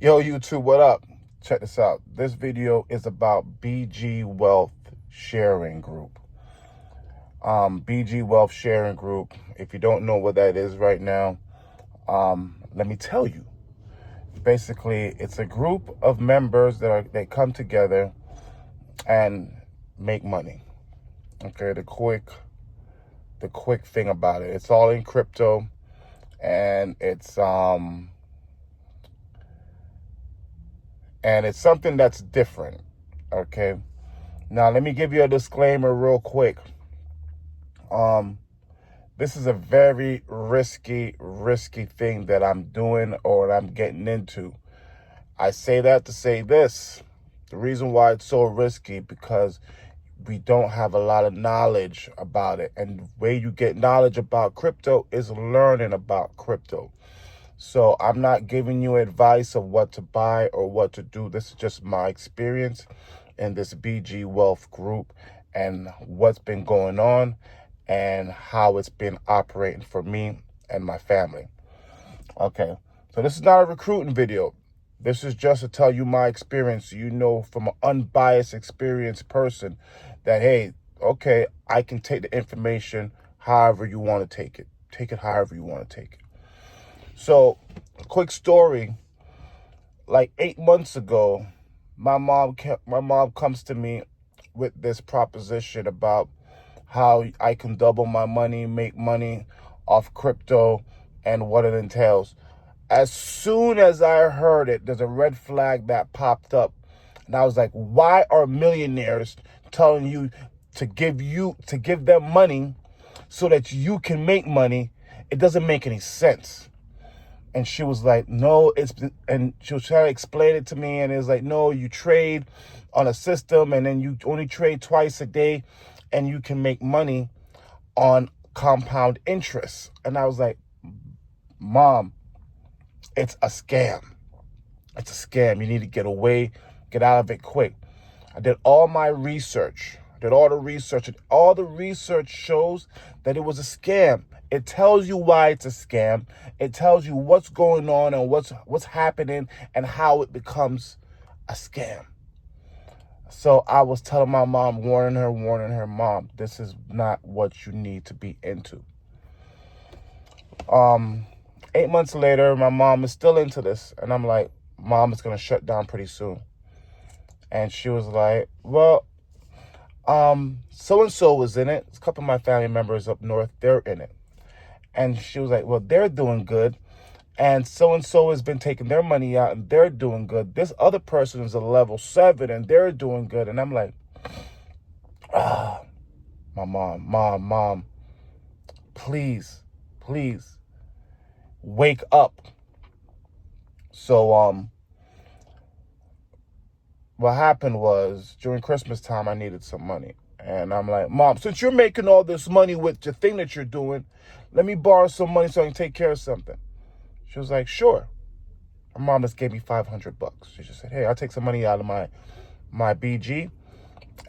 Yo, YouTube, what up? Check this out. This video is about BG Wealth Sharing Group. BG Wealth Sharing Group. If you don't know what that is right now, let me tell you. Basically, it's a group of members they come together and make money. Okay, the quick thing about it. It's all in crypto, and it's something that's different. Okay. Now, let me give you a disclaimer real quick. This is a very risky thing that I'm doing or I'm getting into. I say that to say this. The reason why it's so risky because we don't have a lot of knowledge about it. And the way you get knowledge about crypto is learning about crypto. So I'm not giving you advice of what to buy or what to do. This is just my experience in this BG Wealth group and what's been going on and how it's been operating for me and my family. Okay, so this is not a recruiting video. This is just to tell you my experience. You know, from an unbiased, experienced person that, hey, okay, I can take the information however you want to take it. Take it however you want to take it. So, quick story. Like 8 months ago, my mom comes to me with this proposition about how I can double my money, make money off crypto, and what it entails. As soon as I heard it, there's a red flag that popped up. And I was like, why are millionaires telling you to give them money so that you can make money? It doesn't make any sense. And she was like, no, and she was trying to explain it to me. And it was like, no, you trade on a system and then you only trade twice a day and you can make money on compound interest. And I was like, Mom, it's a scam. It's a scam. You need to get out of it quick. I did all my research. And all the research shows that it was a scam. It tells you why it's a scam. It tells you what's going on and what's happening and how it becomes a scam. So I was telling my mom, warning her, Mom, this is not what you need to be into. 8 months later, my mom is still into this. And I'm like, Mom, it's going to shut down pretty soon. And she was like, well, so-and-so was in it. A couple of my family members up north, they're in it. And she was like, well, they're doing good. And so-and-so has been taking their money out and they're doing good. This other person is a level 7 and they're doing good. And I'm like, my mom, please, wake up. So, what happened was during Christmas time, I needed some money. And I'm like, Mom, since you're making all this money with the thing that you're doing, let me borrow some money so I can take care of something. She was like, sure. My mom just gave me $500. She just said, hey, I'll take some money out of my BG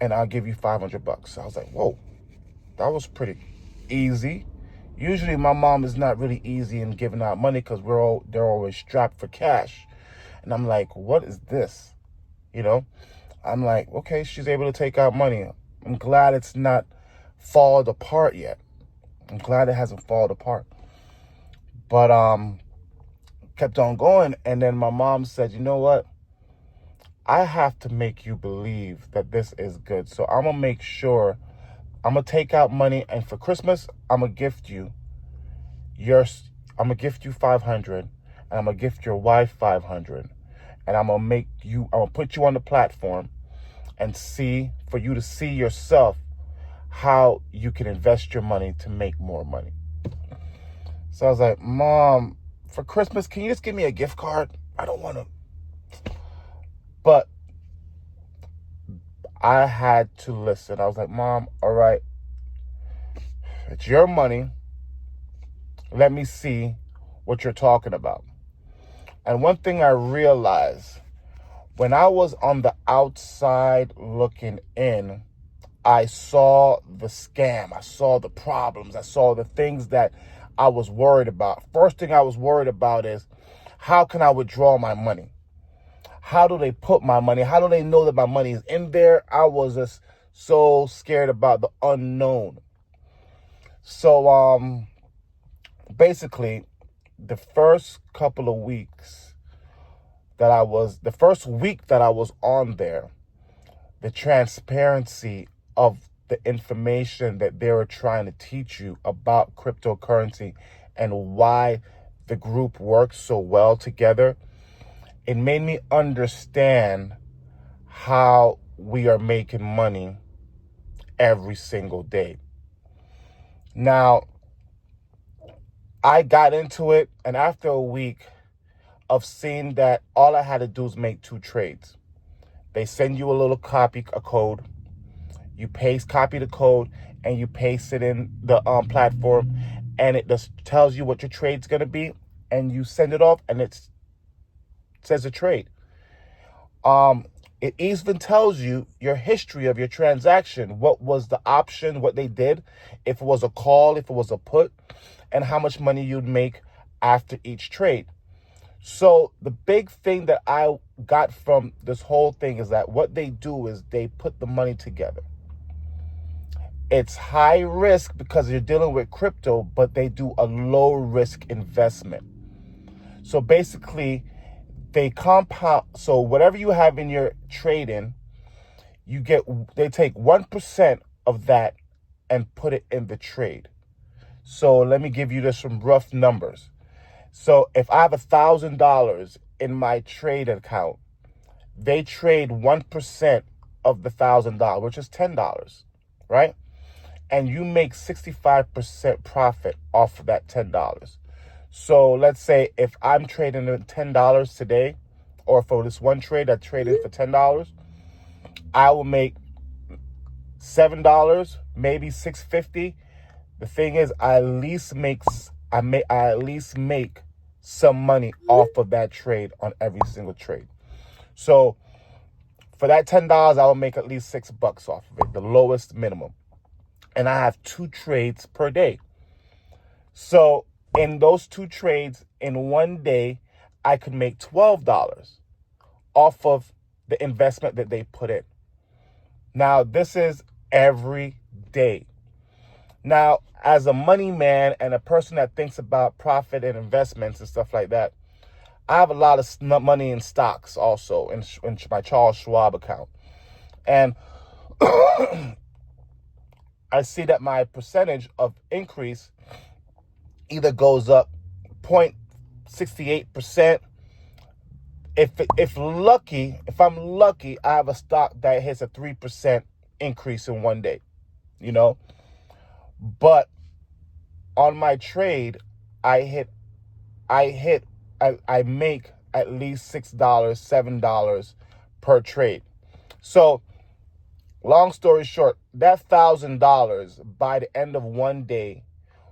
and I'll give you $500. I was like, whoa, that was pretty easy. Usually my mom is not really easy in giving out money because they're always strapped for cash. And I'm like, what is this? You know, I'm like, okay, she's able to take out money. I'm glad it's not fallen apart yet. I'm glad it hasn't fallen apart. But kept on going. And then my mom said, you know what? I have to make you believe that this is good. So I'm going to make sure I'm going to take out money. And for Christmas, I'm going to gift you 500 and I'm going to gift your wife 500. And I'm going to put you on the platform and for you to see yourself how you can invest your money to make more money. So I was like, Mom, for Christmas, can you just give me a gift card? I don't want to. But I had to listen. I was like, Mom, all right, it's your money. Let me see what you're talking about. And one thing I realized, when I was on the outside looking in, I saw the scam. I saw the problems. I saw the things that I was worried about. First thing I was worried about is, how can I withdraw my money? How do they put my money? How do they know that my money is in there? I was just so scared about the unknown. So basically, the first week that I was on there, the transparency of the information that they were trying to teach you about cryptocurrency and why the group works so well together, it made me understand how we are making money every single day. Now, I got into it, and after a week of seeing that all I had to do is make 2 trades. They send you a little code. You copy the code, and you paste it in the platform, and it just tells you what your trade's going to be, and you send it off, and it says a trade. It even tells you your history of your transaction, what was the option, what they did, if it was a call, if it was a put, and how much money you'd make after each trade. So the big thing that I got from this whole thing is that what they do is they put the money together. It's high risk because you're dealing with crypto, but they do a low risk investment. So basically, they compound. So whatever you have in your trading, they take 1% of that and put it in the trade. So let me give you just some rough numbers. So if I have $1,000 in my trade account, they trade 1% of the $1,000, which is $10, right? And you make 65% profit off of that $10. So let's say if I'm trading at $10 today, or for this one trade I traded for $10, I will make $7, maybe $6.50. The thing is, I at least make some money off of that trade on every single trade. So for that $10, I will make at least $6 off of it, the lowest minimum. And I have 2 trades per day. So in those 2 trades in one day, I could make $12 off of the investment that they put in. Now, this is every day. Now, as a money man and a person that thinks about profit and investments and stuff like that, I have a lot of money in stocks also in my Charles Schwab account. And I see that my percentage of increase either goes up 0.68%. If I'm lucky, I have a stock that hits a 3% increase in one day, But on my trade, I make at least $6, $7 per trade. So long story short, that $1,000 by the end of one day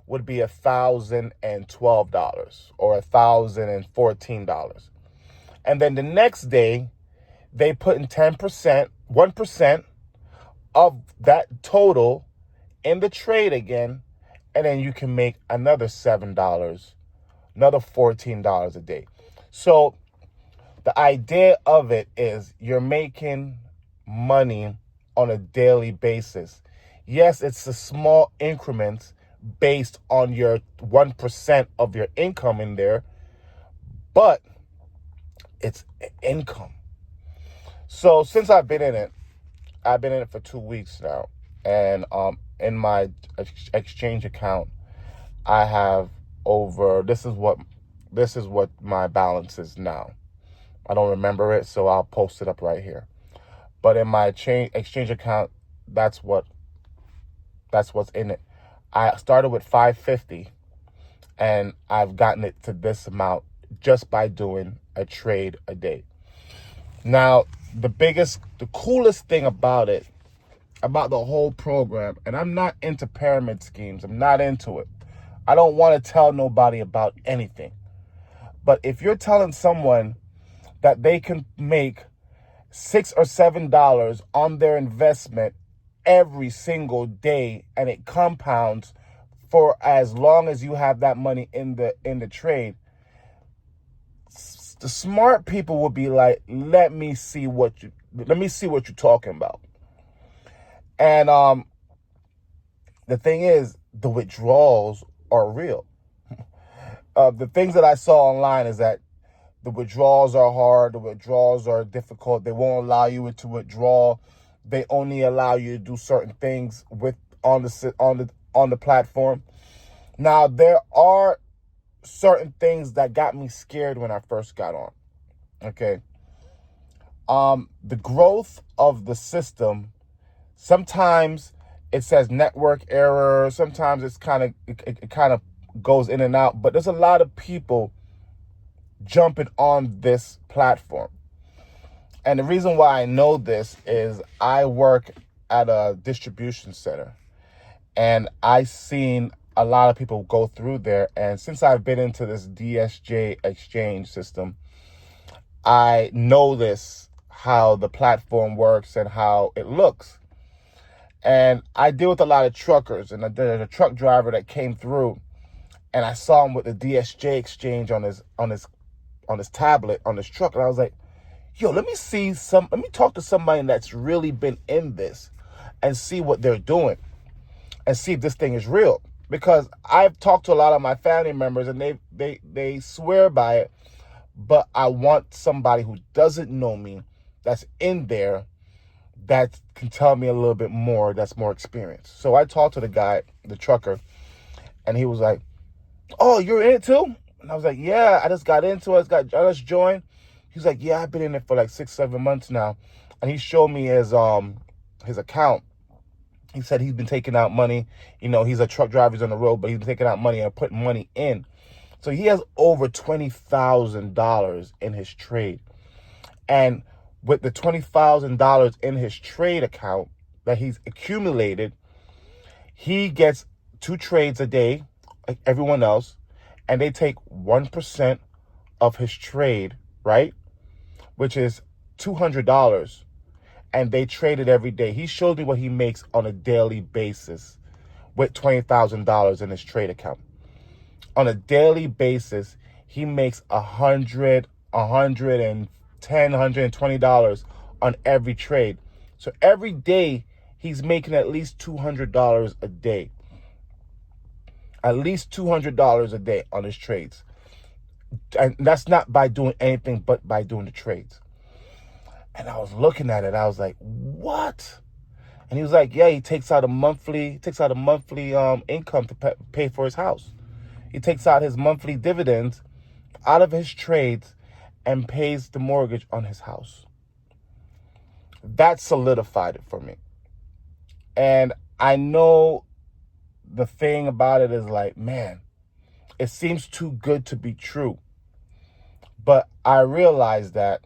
would be $1,012 or $1,014. And then the next day, they put in 1% of that total in the trade again, and then you can make another $7, another $14 a day. So the idea of it is you're making money on a daily basis. Yes, it's a small increment based on your 1% of your income in there, but it's income. So since I've been in it for 2 weeks now, and in my exchange account, I have this is what my balance is now. I don't remember it, so I'll post it up right here. But in my exchange account, that's what's in it. I started with $550, and I've gotten it to this amount just by doing a trade a day. Now, the coolest thing about the whole program, and I'm not into pyramid schemes. I'm not into it. I don't want to tell nobody about anything. But if you're telling someone that they can make $6 or $7 on their investment every single day, and it compounds for as long as you have that money in the trade, The smart people will be like, let me see what you're talking about. And the thing is, the withdrawals are real. The things that I saw online is that the withdrawals are hard. The withdrawals are difficult. They won't allow you to withdraw. They only allow you to do certain things on the platform. Now, there are certain things that got me scared when I first got on. Okay. The growth of the system, sometimes it says network error. Sometimes it kind of goes in and out. But there's a lot of people jumping on this platform. And the reason why I know this is I work at a distribution center, and I've seen a lot of people go through there. And since I've been into this DSJ exchange system, I notice how the platform works and how it looks. And I deal with a lot of truckers, and there's a truck driver that came through, and I saw him with the DSJ exchange on his tablet on his truck, and I was like, yo, let me talk to somebody that's really been in this and see what they're doing and see if this thing is real. Because I've talked to a lot of my family members, and they swear by it, but I want somebody who doesn't know me, that's in there, that can tell me a little bit more, that's more experienced. So I talked to the guy, the trucker, and he was like, oh, you're in it too? And I was like, yeah, I just got into it. I just joined. He's like, yeah, I've been in it for like 6-7 months now. And he showed me his account. He said he's been taking out money. You know, he's a truck driver, he's on the road, but he's been taking out money and putting money in. So he has over $20,000 in his trade. And with the $20,000 in his trade account that he's accumulated, he gets 2 trades a day, like everyone else, and they take 1% of his trade, right? Which is $200, and they trade it every day. He showed me what he makes on a daily basis with $20,000 in his trade account. On a daily basis, he makes $100, $110, $120 on every trade. So every day, he's making at least $200 a day. At least $200 a day on his trades. And that's not by doing anything but by doing the trades. And I was looking at it. I was like, what? And he was like, yeah, he takes out a monthly income to pay for his house. He takes out his monthly dividends out of his trades and pays the mortgage on his house. That solidified it for me. And I know the thing about it is like, man, it seems too good to be true. But I realize that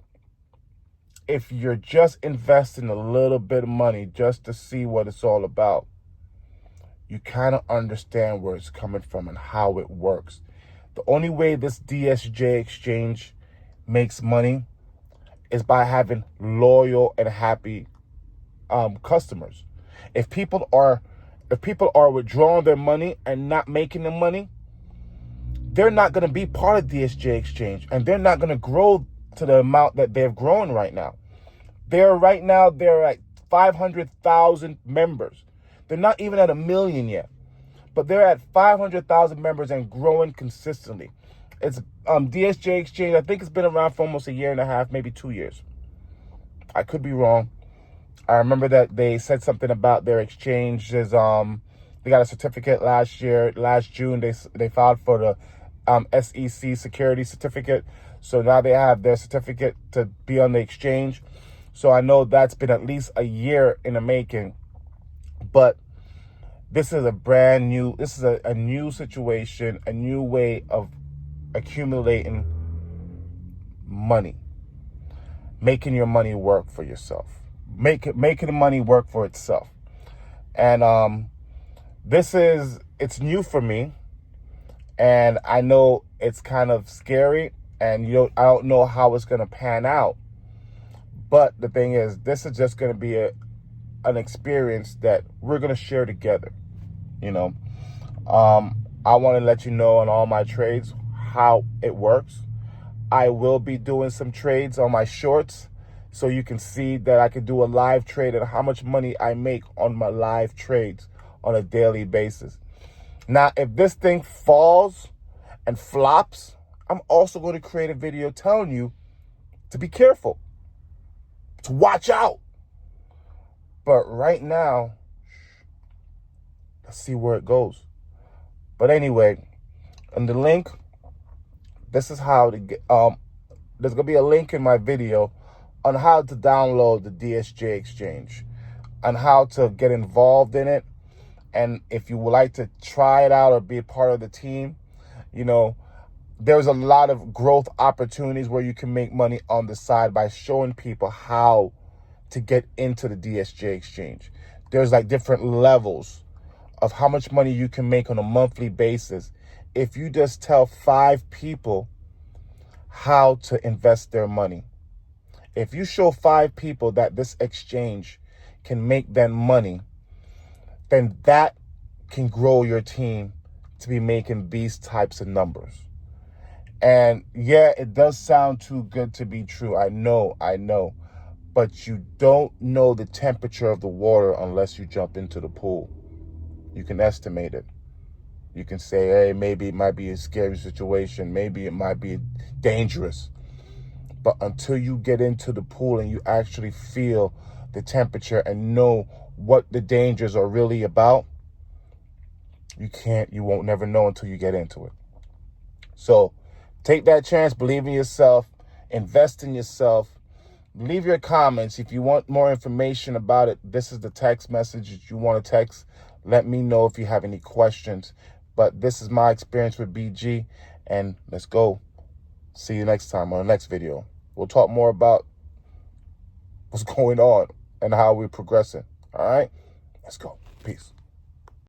if you're just investing a little bit of money just to see what it's all about, you kind of understand where it's coming from and how it works. The only way this DSJ exchange makes money is by having loyal and happy customers. If people are withdrawing their money and not making the money, they're not going to be part of DSJ exchange, and they're not going to grow to the amount that they're growing right now. They're at 500,000 members. They're not even at 1 million yet, but they're at 500,000 members and growing consistently. It's DSJ exchange. I think it's been around for almost 1.5 years, maybe 2 years. I could be wrong. I remember that they said something about their exchanges. They got a certificate last June. They filed for the SEC security certificate. So now they have their certificate to be on the exchange. So I know that's been at least 1 year in the making. But this is a new situation, a new way of accumulating money, making your money work for yourself, making the money work for itself. And it's new for me, and I know it's kind of scary, and I don't know how it's going to pan out. But the thing is, this is just going to be an experience that we're going to share together. I want to let you know on all my trades how it works. I will be doing some trades on my shorts, so you can see that I can do a live trade and how much money I make on my live trades on a daily basis. Now, if this thing falls and flops, I'm also going to create a video telling you to be careful, to watch out. But right now, let's see where it goes. But anyway, in the link, this is how to get, there's going to be a link in my video on how to download the DSJ exchange and how to get involved in it. And if you would like to try it out or be a part of the team, you know, there's a lot of growth opportunities where you can make money on the side by showing people how to get into the DSJ exchange. There's like different levels of how much money you can make on a monthly basis if you just tell 5 people how to invest their money. If you show 5 people that this exchange can make them money, then that can grow your team to be making these types of numbers. And yeah, it does sound too good to be true. I know. But you don't know the temperature of the water unless you jump into the pool. You can estimate it. You can say, hey, maybe it might be a scary situation. Maybe it might be dangerous. But until you get into the pool and you actually feel the temperature and know what the dangers are really about, you won't never know until you get into it. So take that chance, believe in yourself, invest in yourself. Leave your comments. If you want more information about it, this is the text message that you want to text. Let me know if you have any questions. But this is my experience with BG, and let's go. See you next time on the next video. We'll talk more about what's going on and how we're progressing. All right? Let's go. Peace.